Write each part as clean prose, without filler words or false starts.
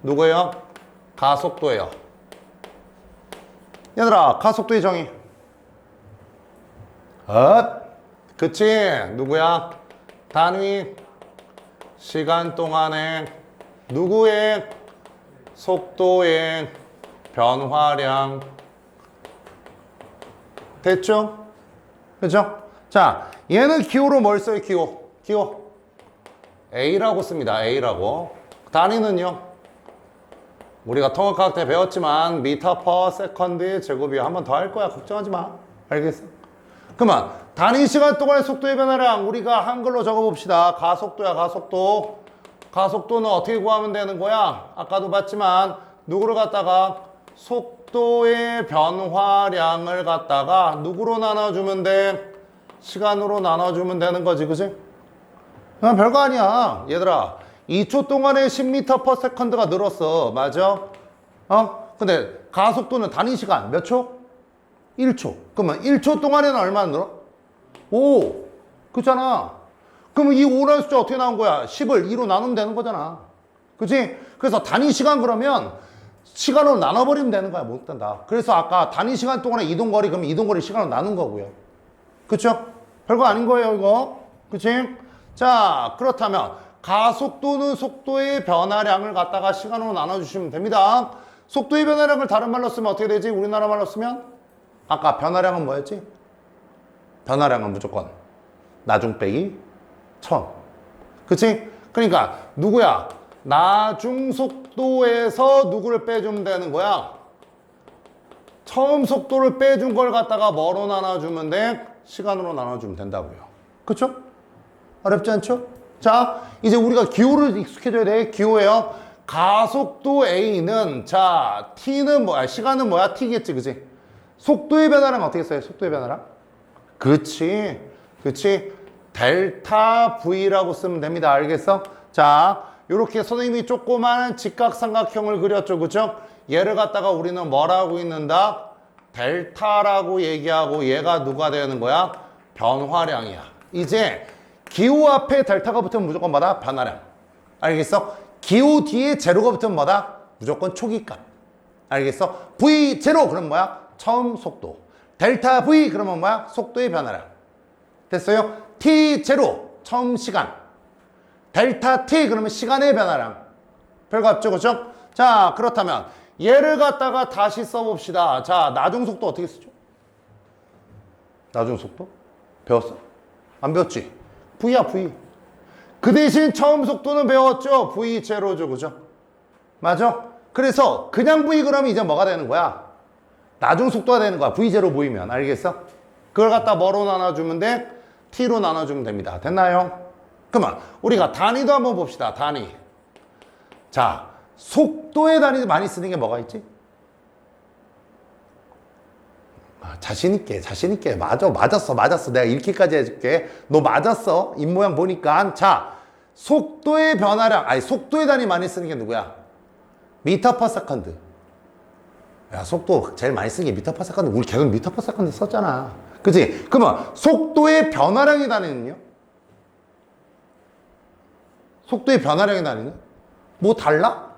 누구예요? 가속도예요. 얘들아, 가속도의 정의. 그치? 누구야? 단위 시간 동안에 누구의 속도의 변화량. 됐죠? 그죠? 자, 얘는 기호로 뭘 써요? 기호 A라고 씁니다. A라고. 단위는요? 우리가 통합과학 때 배웠지만 미터 퍼 세컨드의 제곱이야. 한 번 더 할 거야. 걱정하지 마. 알겠어? 그러면 단위 시간 동안의 속도의 변화량 우리가 한글로 적어봅시다. 가속도야, 가속도. 가속도는 어떻게 구하면 되는 거야? 아까도 봤지만 누구를 갖다가 속도의 변화량을 갖다가 누구로 나눠주면 돼? 시간으로 나눠주면 되는 거지, 그치? 그냥 별거 아니야. 얘들아, 2초 동안에 10m per second가 늘었어. 맞아? 근데 가속도는 단위 시간 몇 초? 1초. 그러면 1초 동안에는 얼마나 늘어? 5. 그렇잖아. 그러면 이 5라는 숫자 어떻게 나온 거야? 10을 2로 나누면 되는 거잖아. 그치? 그래서 단위 시간 그러면 시간으로 나눠버리면 되는 거야. 못 된다. 그래서 아까 단위 시간 동안에 이동거리, 그럼 이동거리 시간으로 나눈 거고요. 그쵸? 별거 아닌 거예요, 이거. 그치? 자, 그렇다면 가속도는 속도의 변화량을 갖다가 시간으로 나눠주시면 됩니다. 속도의 변화량을 다른 말로 쓰면 어떻게 되지? 우리나라 말로 쓰면? 아까 변화량은 뭐였지? 변화량은 무조건 나중 빼기 1000. 그치? 그러니까 누구야? 나중 속도에서 누구를 빼주면 되는 거야? 처음 속도를 빼준 걸 갖다가 뭐로 나눠주면 돼? 시간으로 나눠주면 된다고요. 그쵸? 어렵지 않죠? 자, 이제 우리가 기호를 익숙해져야 돼. 기호예요. 가속도 A는, 자, T는 뭐야? 시간은 뭐야? T겠지, 그치? 속도의 변화량 어떻게 써요? 속도의 변화량? 그치. 그치. 델타 V라고 쓰면 됩니다. 알겠어? 자, 요렇게 선생님이 조그마한 직각삼각형을 그렸죠. 그죠? 얘를 갖다가 우리는 뭐라고 읽는다? 델타라고 얘기하고 얘가 누가 되는 거야? 변화량이야. 이제 기호 앞에 델타가 붙으면 무조건 뭐다? 변화량. 알겠어? 기호 뒤에 제로가 붙으면 뭐다? 무조건 초기값. 알겠어? V0 그럼 뭐야? 처음 속도. 델타 V 그러면 뭐야? 속도의 변화량. 됐어요? T0 처음 시간. 델타 T 그러면 시간의 변화량. 별거 없죠, 그죠? 자, 그렇다면 얘를 갖다가 다시 써봅시다. 자, 나중 속도 어떻게 쓰죠? 나중 속도? 배웠어? 안 배웠지? V야, V. 그 대신 처음 속도는 배웠죠? V0죠, 그죠? 맞아? 그래서 그냥 V 그러면 이제 뭐가 되는 거야? 나중 속도가 되는 거야. V0 보이면. 알겠어? 그걸 갖다 뭐로 나눠주면 돼? T로 나눠주면 됩니다. 됐나요? 그러면 우리가 단위도 한번 봅시다. 단위. 자, 속도의 단위 많이 쓰는 게 뭐가 있지? 자신있게, 자신있게. 맞았어. 내가 읽기까지 해줄게. 너 맞았어. 입모양 보니까. 자, 속도의 변화량, 아니, 속도의 단위 많이 쓰는 게 누구야? 미터 퍼 세컨드. 야, 속도 제일 많이 쓰는 게 미터 퍼 세컨드. 우리 계속 미터 퍼 세컨드 썼잖아. 그치? 그러면 속도의 변화량의 단위는요? 속도의 변화량의 단위는? 뭐 달라?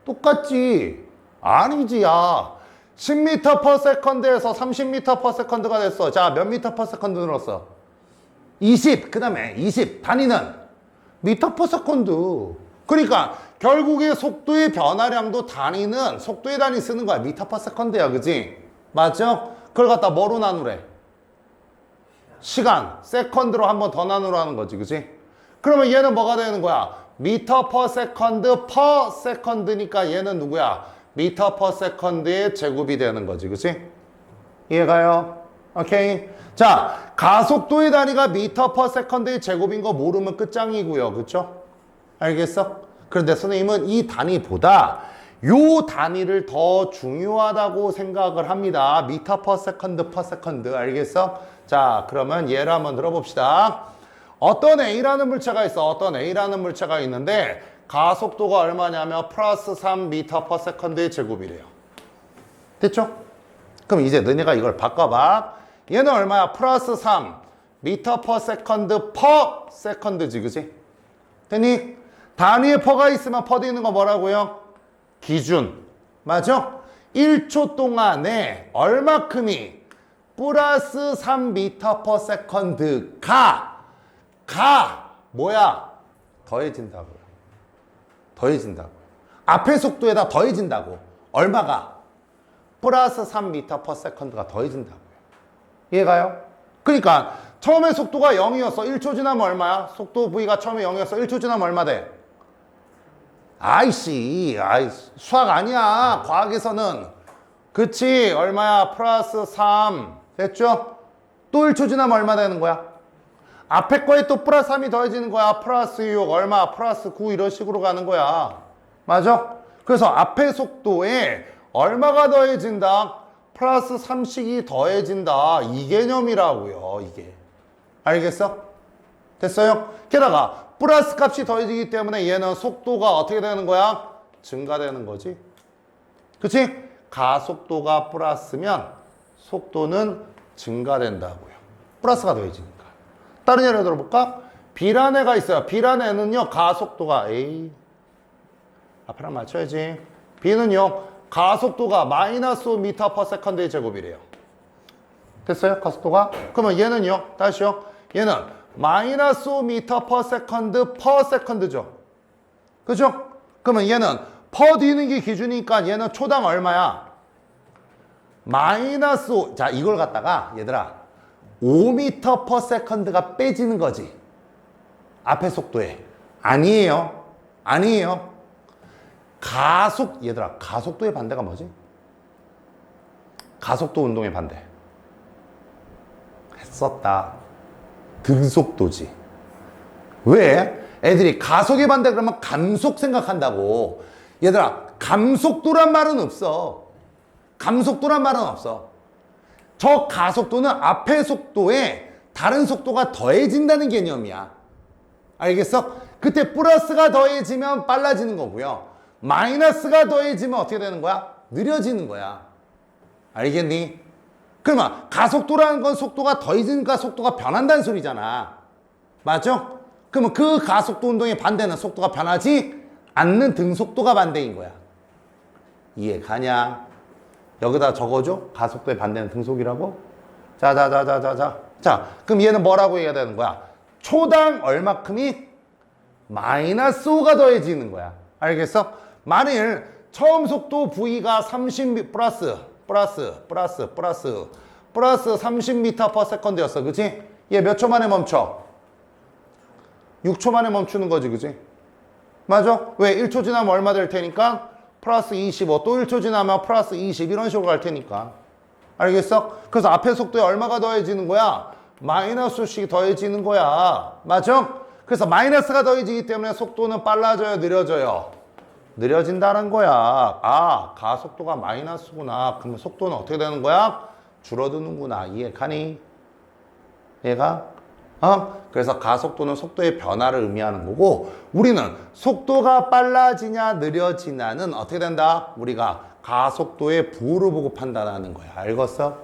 똑같지. 아니지, 야. 10m per second에서 30m per second가 됐어. 자, 몇 미터 per second 늘었어? 20. 그 다음에 20. 단위는? 미터 per second. 그러니까 결국에 속도의 변화량도 단위는 속도의 단위 쓰는 거야. 미터 per second야, 그지? 맞죠? 그걸 갖다 뭐로 나누래? 시간. 세컨드로 한 번 더 나누라는 거지, 그지? 그러면 얘는 뭐가 되는 거야? 미터 퍼 세컨드 퍼 세컨드니까 얘는 누구야? 미터 퍼 세컨드의 제곱이 되는 거지. 그치? 이해가요? 오케이. 자, 가속도의 단위가 미터 퍼 세컨드의 제곱인 거 모르면 끝장이고요. 그쵸? 알겠어? 그런데 선생님은 이 단위보다 요 단위를 더 중요하다고 생각을 합니다. 미터 퍼 세컨드 퍼 세컨드. 알겠어? 자, 그러면 얘를 한번 들어봅시다. 어떤 A라는 물체가 있어. 어떤 A라는 물체가 있는데 가속도가 얼마냐면 플러스 3m per second의 제곱이래요. 됐죠? 그럼 이제 너네가 이걸 바꿔봐. 얘는 얼마야? 플러스 3m per second per second지, 그지? 됐니? 단위에 퍼가 있으면 퍼 있는 거 뭐라고요? 기준. 맞아? 1초 동안에 얼마큼이 플러스 3m/s가 뭐야? 더해진다고요. 더해진다고. 앞에 속도에다 더해진다고. 얼마가? 플러스 3m/s가 더해진다고요. 이해가요? 그러니까 처음에 속도가 0이었어. 1초 지나면 얼마야? 속도 V가 처음에 0이었어. 1초 지나면 얼마 돼? 수학 아니야. 과학에서는. 그치? 얼마야? 플러스 3. 됐죠? 또 1초 지나면 얼마 되는 거야? 앞에 거에 또 플러스 3이 더해지는 거야. 플러스 6, 얼마? 플러스 9 이런 식으로 가는 거야. 맞아? 그래서 앞에 속도에 얼마가 더해진다? 플러스 3씩이 더해진다. 이 개념이라고요. 이게. 알겠어? 됐어요? 게다가 플러스 값이 더해지기 때문에 얘는 속도가 어떻게 되는 거야? 증가되는 거지. 그치? 가속도가 플러스면 속도는 증가된다고요. 플러스가 더해지니까. 다른 예를 들어볼까? B라는 애가 있어요. B라는 애는요, 가속도가 앞에랑 맞춰야지. B는요, 가속도가 마이너스 5m/s의 제곱이래요. 됐어요? 가속도가? 그러면 얘는요, 다시요. 얘는 마이너스 5m/s/s죠. 그죠? 그러면 얘는 퍼 뒤는 게 기준이니까 얘는 초당 얼마야? 마이너스 5. 자, 이걸 갖다가 얘들아 5m/s가 빼지는 거지. 앞에 속도에. 아니에요. 얘들아, 가속도의 반대가 뭐지? 가속도 운동의 반대. 했었다. 등속도지. 왜? 애들이 가속의 반대 그러면 감속 생각한다고. 얘들아, 감속도란 말은 없어. 저 가속도는 앞의 속도에 다른 속도가 더해진다는 개념이야. 알겠어? 그때 플러스가 더해지면 빨라지는 거고요. 마이너스가 더해지면 어떻게 되는 거야? 느려지는 거야. 알겠니? 그러면 가속도라는 건 속도가 더해지니까 속도가 변한다는 소리잖아. 맞죠? 그러면 그 가속도 운동의 반대는 속도가 변하지 않는 등속도가 반대인 거야. 이해 가냐? 여기다 적어줘. 가속도의 반대는 등속이라고. 자, 그럼 얘는 뭐라고 얘기해야 되는 거야? 초당 얼마큼이 마이너스 5가 더해지는 거야. 알겠어? 만일 처음 속도 V가 30 플러스 30m/s였어. 그치? 얘 몇 초 만에 멈춰? 6초 만에 멈추는 거지. 그치? 맞아? 왜? 1초 지나면 얼마 될 테니까? 플러스 25. 또 1초 지나면 플러스 20. 이런 식으로 갈 테니까. 알겠어? 그래서 앞에 속도에 얼마가 더해지는 거야? 마이너스씩 더해지는 거야. 맞아? 그래서 마이너스가 더해지기 때문에 속도는 빨라져요? 느려져요? 느려진다는 거야. 아, 가속도가 마이너스구나. 그러면 속도는 어떻게 되는 거야? 줄어드는구나. 이해 가니? 얘가? 그래서 가속도는 속도의 변화를 의미하는 거고, 우리는 속도가 빨라지냐 느려지냐는 어떻게 된다? 우리가 가속도의 부호를 보고 판단하는 거야. 알겠어?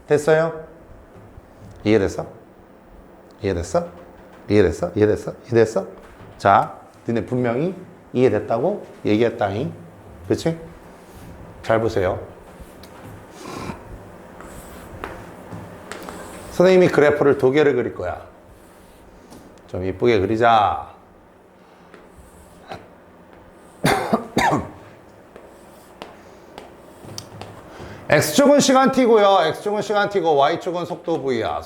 됐어요? 이해됐어? 자, 너네 분명히 이해됐다고 얘기했다잉. 그치? 잘 보세요. 선생님이 그래프를 2개를 그릴 거야. 좀 이쁘게 그리자. X축은 시간 t고요. X축은 시간 t고 Y축은 속도 V야.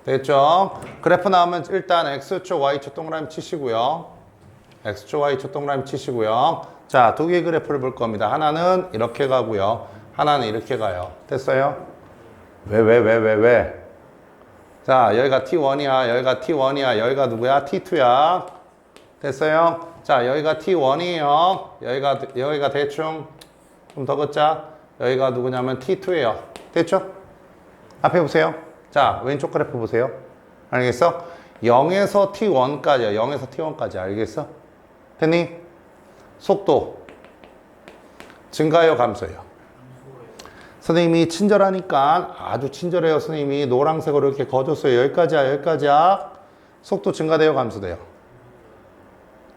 됐죠? 그래프 나오면 일단 X축, Y축 동그라미 치시고요. X축, Y축 동그라미 치시고요. 자, 2개의 그래프를 볼 겁니다. 하나는 이렇게 가고요. 하나는 이렇게 가요. 됐어요? 왜? 자, 여기가 T1이야. 여기가 누구야? T2야. 됐어요? 자, 여기가 T1이에요. 여기가 대충 좀 더 긋자. 여기가 누구냐면 T2예요. 됐죠? 앞에 보세요. 자, 왼쪽 그래프 보세요. 알겠어? 0에서 T1까지야. 알겠어? 됐니? 속도 증가요, 감소요? 선생님이 친절하니까 아주 친절해요. 선생님이 노란색으로 이렇게 거줬어요. 여기까지야. 속도 증가돼요, 감소돼요?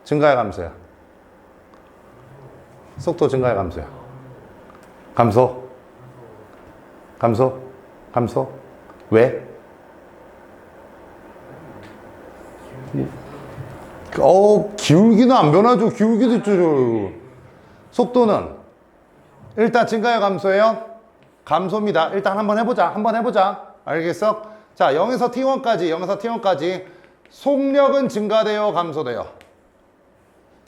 증가요, 감소요? 속도 증가야, 감소야? 감소? 감소? 감소? 왜? 기울기는 안 변하죠. 기울기도 있죠. 속도는 일단 증가요, 감소예요? 감소입니다. 일단 한번 해보자. 알겠어? 자, 0에서 T1까지 속력은 증가돼요, 감소돼요?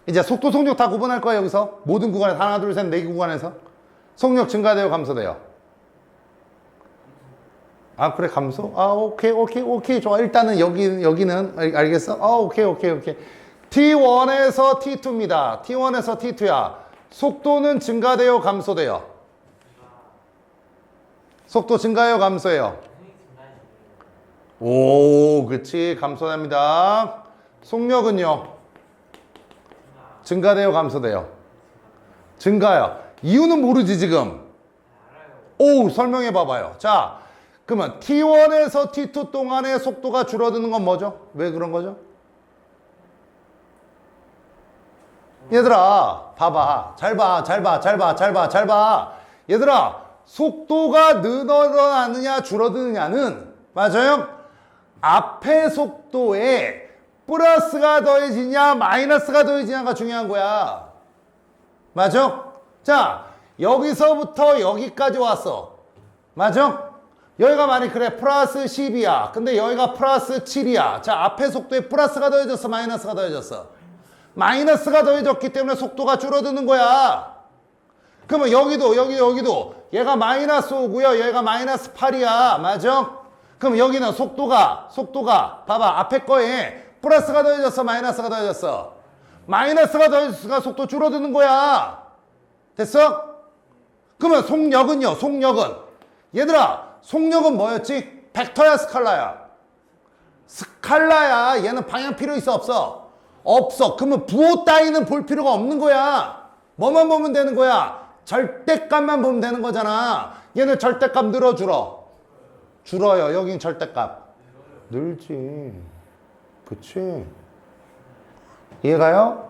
이제 속도, 속력 다 구분할 거예요, 여기서. 모든 구간에서 하나, 둘, 셋, 네 개 구간에서. 속력 증가돼요, 감소돼요? 아, 그래, 감소? 아, 오케이. 좋아. 일단은 여기는, 알겠어? 오케이. T1에서 T2입니다. T1에서 T2야. 속도는 증가돼요, 감소돼요? 속도 증가해요, 감소해요? 오, 그치. 감소됩니다. 속력은요? 증가돼요, 감소돼요? 증가요. 이유는 모르지, 지금. 오, 설명해 봐봐요. 자, 그러면 T1에서 T2 동안의 속도가 줄어드는 건 뭐죠? 왜 그런 거죠? 얘들아, 봐봐. 잘 봐. 얘들아, 속도가 늘어나느냐, 줄어드느냐는, 맞아요? 앞에 속도에 플러스가 더해지냐, 마이너스가 더해지냐가 중요한 거야. 맞아? 자, 여기서부터 여기까지 왔어. 맞아? 여기가 만약 그래, 플러스 10이야. 근데 여기가 플러스 7이야. 자, 앞에 속도에 플러스가 더해졌어, 마이너스가 더해졌어? 마이너스가 더해졌기 때문에 속도가 줄어드는 거야. 그러면 여기도 얘가 마이너스 5고요. 얘가 마이너스 8이야. 맞아? 그럼 여기는 속도가 봐봐. 앞에 거에 플러스가 더해졌어, 마이너스가 더해졌어? 마이너스가 더해졌으니까 속도 줄어드는 거야. 됐어? 그러면 속력은요? 얘들아, 속력은 뭐였지? 벡터야, 스칼라야? 스칼라야. 얘는 방향 필요 있어, 없어? 없어. 그러면 부호 따위는 볼 필요가 없는 거야. 뭐만 보면 되는 거야? 절대값만 보면 되는 거잖아. 얘는 절대값 늘어, 줄어요. 여긴 절대값 늘지. 그치? 이해가요?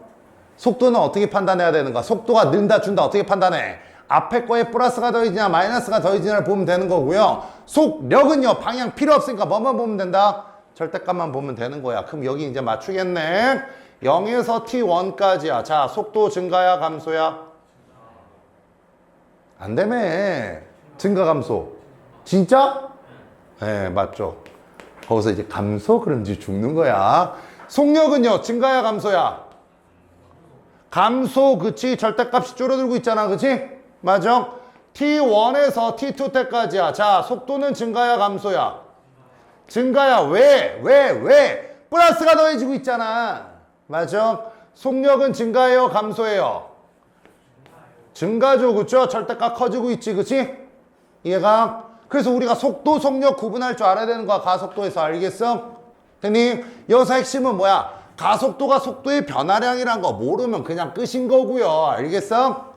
속도는 어떻게 판단해야 되는가? 속도가 는다, 준다, 어떻게 판단해? 앞에 거에 플러스가 더해지냐, 마이너스가 더해지냐를 보면 되는 거고요. 속력은요, 방향 필요 없으니까 뭐만 보면 된다? 절대값만 보면 되는 거야. 그럼 여기 이제 맞추겠네. 0에서 T1까지야. 자, 속도 증가야, 감소야? 안 되며. 증가, 감소. 진짜? 네, 맞죠. 거기서 이제 감소? 그럼 이제 죽는 거야. 속력은요, 증가야, 감소야? 감소, 그치? 절대값이 줄어들고 있잖아, 그치? 맞아? T1에서 T2 때까지야. 자, 속도는 증가야, 감소야? 증가야. 왜? 플러스가 더해지고 있잖아. 맞아? 속력은 증가해요, 감소해요? 증가죠, 그쵸? 절대값 커지고 있지, 그치? 이해가? 그래서 우리가 속도, 속력 구분할 줄 알아야 되는 거야, 가속도에서. 알겠어? 됐니? 여기서 핵심은 뭐야? 가속도가 속도의 변화량이란 거 모르면 그냥 끝인 거고요. 알겠어?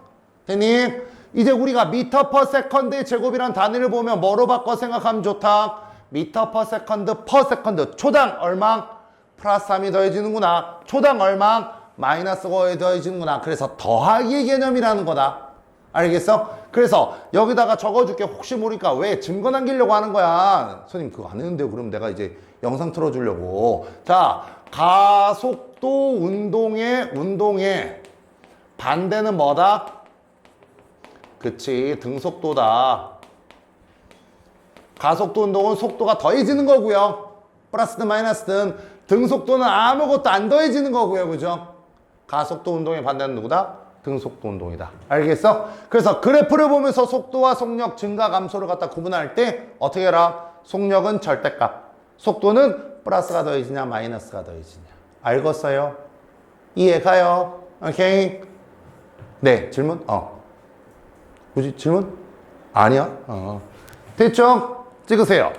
됐니? 이제 우리가 미터 퍼 세컨드의 제곱이란 단위를 보면 뭐로 바꿔 생각하면 좋다? 미터 퍼 세컨드 초당 얼마? 플러스 3이 더해지는구나. 초당 얼마? 마이너스 5에 더해지는구나. 그래서 더하기의 개념이라는 거다. 알겠어? 그래서 여기다가 적어줄게. 혹시 모르니까. 왜? 증거 남기려고 하는 거야. 선생님 그거 안 했는데요. 그럼 내가 이제 영상 틀어주려고. 자, 가속도 운동의 반대는 뭐다? 그치, 등속도다. 가속도 운동은 속도가 더해지는 거고요. 플러스든 마이너스든. 등속도는 아무것도 안 더해지는 거고요. 그죠? 가속도 운동의 반대는 누구다? 등속도 운동이다. 알겠어? 그래서 그래프를 보면서 속도와 속력 증가 감소를 갖다 구분할 때 어떻게 해라? 속력은 절대값, 속도는 플러스가 더해지냐 마이너스가 더해지냐. 알겠어요? 이해가요? 오케이? 네, 질문? 굳이 질문? 아니야? 됐죠? 찍으세요.